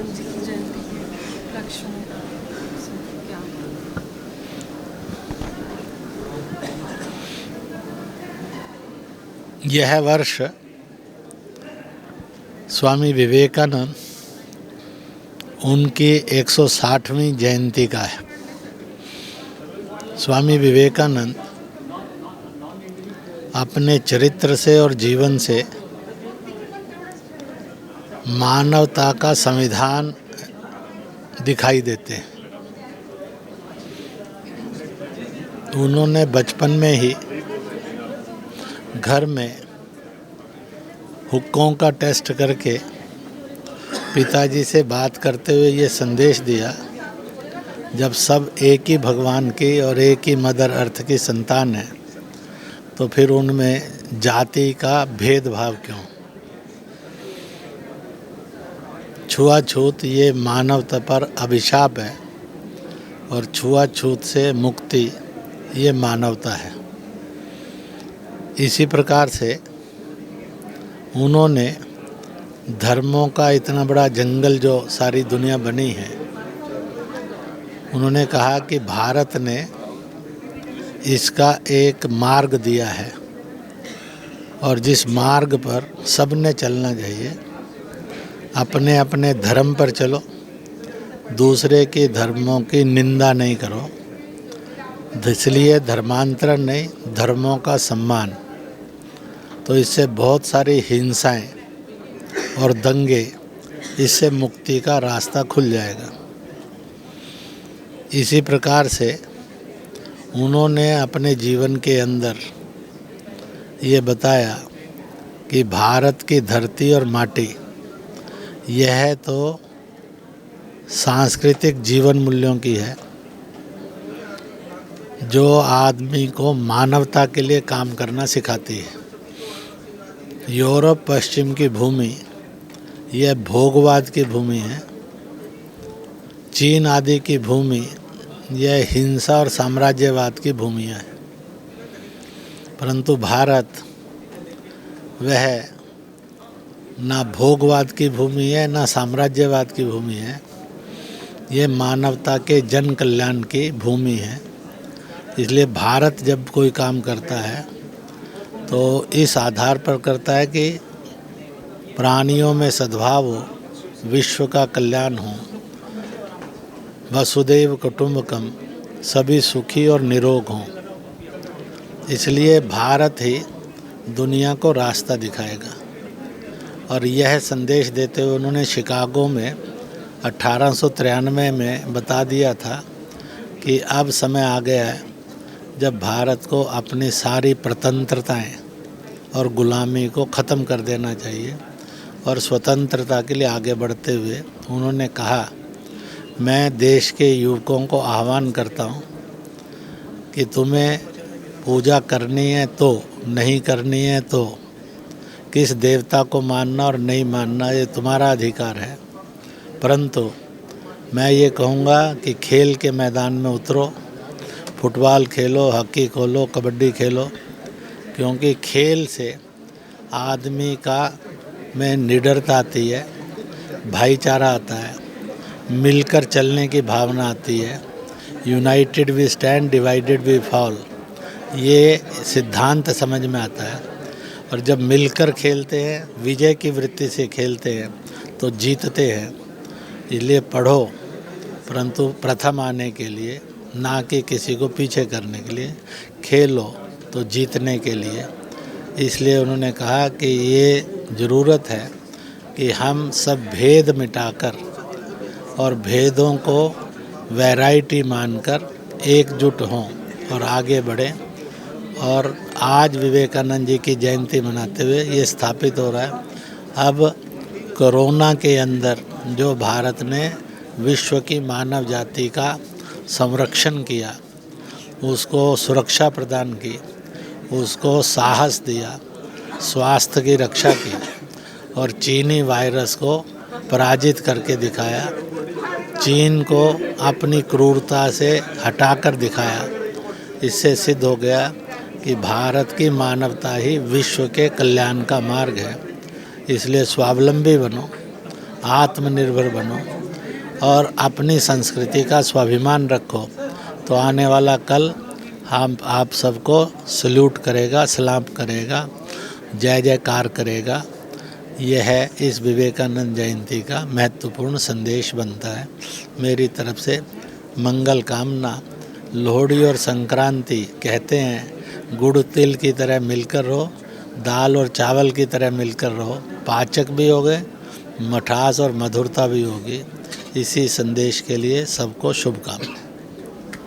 विवेकानंद जी की जयंती के उपलक्ष्य में क्या? यह वर्ष स्वामी विवेकानंद उनकी 160वीं जयंती का है। स्वामी विवेकानंद अपने चरित्र से और जीवन से मानवता का संविधान दिखाई देते हैं। उन्होंने बचपन में ही घर में हुक्कों का टेस्ट करके पिताजी से बात करते हुए ये संदेश दिया, जब सब एक ही भगवान की और एक ही मदर अर्थ की संतान है तो फिर उनमें जाति का भेदभाव क्यों? छुआछूत ये मानवता पर अभिशाप है और छुआछूत से मुक्ति ये मानवता है। इसी प्रकार से उन्होंने धर्मों का इतना बड़ा जंगल जो सारी दुनिया बनी है, उन्होंने कहा कि भारत ने इसका एक मार्ग दिया है और जिस मार्ग पर सब ने चलना चाहिए। अपने अपने धर्म पर चलो, दूसरे के धर्मों की निंदा नहीं करो, इसलिए धर्मांतरण नहीं, धर्मों का सम्मान। तो इससे बहुत सारी हिंसाएं और दंगे, इससे मुक्ति का रास्ता खुल जाएगा। इसी प्रकार से उन्होंने अपने जीवन के अंदर ये बताया कि भारत की धरती और माटी यह तो सांस्कृतिक जीवन मूल्यों की है जो आदमी को मानवता के लिए काम करना सिखाती है। यूरोप पश्चिम की भूमि यह भोगवाद की भूमि है। चीन आदि की भूमि यह हिंसा और साम्राज्यवाद की भूमियाँ है। परंतु भारत वह ना भोगवाद की भूमि है, ना साम्राज्यवाद की भूमि है। ये मानवता के जन कल्याण की भूमि है। इसलिए भारत जब कोई काम करता है तो इस आधार पर करता है कि प्राणियों में सद्भाव हो, विश्व का कल्याण हो, वसुदैव कुटुंबकम, सभी सुखी और निरोग हों। इसलिए भारत ही दुनिया को रास्ता दिखाएगा। और यह संदेश देते हुए उन्होंने शिकागो में 1893 में बता दिया था कि अब समय आ गया है जब भारत को अपनी सारी प्रतंत्रताएं और गुलामी को ख़त्म कर देना चाहिए और स्वतंत्रता के लिए आगे बढ़ते हुए उन्होंने कहा, मैं देश के युवकों को आह्वान करता हूं कि तुम्हें पूजा करनी है तो, नहीं करनी है तो, किस देवता को मानना और नहीं मानना ये तुम्हारा अधिकार है। परंतु मैं ये कहूँगा कि खेल के मैदान में उतरो, फुटबॉल खेलो, हॉकी खेलो, कबड्डी खेलो, क्योंकि खेल से आदमी का में निडरता आती है, भाईचारा आता है, मिलकर चलने की भावना आती है। United we stand, divided we fall, ये सिद्धांत समझ में आता है। और जब मिलकर खेलते हैं, विजय की वृत्ति से खेलते हैं तो जीतते हैं। इसलिए पढ़ो, परंतु प्रथम आने के लिए, ना कि किसी को पीछे करने के लिए। खेलो तो जीतने के लिए। इसलिए उन्होंने कहा कि ये ज़रूरत है कि हम सब भेद मिटाकर और भेदों को वैरायटी मानकर एकजुट हों और आगे बढ़ें। और आज विवेकानंद जी की जयंती मनाते हुए ये स्थापित हो रहा है। अब कोरोना के अंदर जो भारत ने विश्व की मानव जाति का संरक्षण किया, उसको सुरक्षा प्रदान की, उसको साहस दिया, स्वास्थ्य की रक्षा की और चीनी वायरस को पराजित करके दिखाया, चीन को अपनी क्रूरता से हटाकर दिखाया। इससे सिद्ध हो गया कि भारत की मानवता ही विश्व के कल्याण का मार्ग है। इसलिए स्वावलंबी बनो, आत्मनिर्भर बनो और अपनी संस्कृति का स्वाभिमान रखो, तो आने वाला कल हम आप सबको सल्यूट करेगा, सलाम करेगा, जय जयकार करेगा। यह है इस विवेकानंद जयंती का महत्वपूर्ण संदेश बनता है। मेरी तरफ से मंगल कामना। लोहड़ी और संक्रांति कहते हैं गुड़ तिल की तरह मिलकर रहो, दाल और चावल की तरह मिलकर रहो, पाचक भी हो गए, मिठास और मधुरता भी होगी। इसी संदेश के लिए सबको शुभकामनाएं।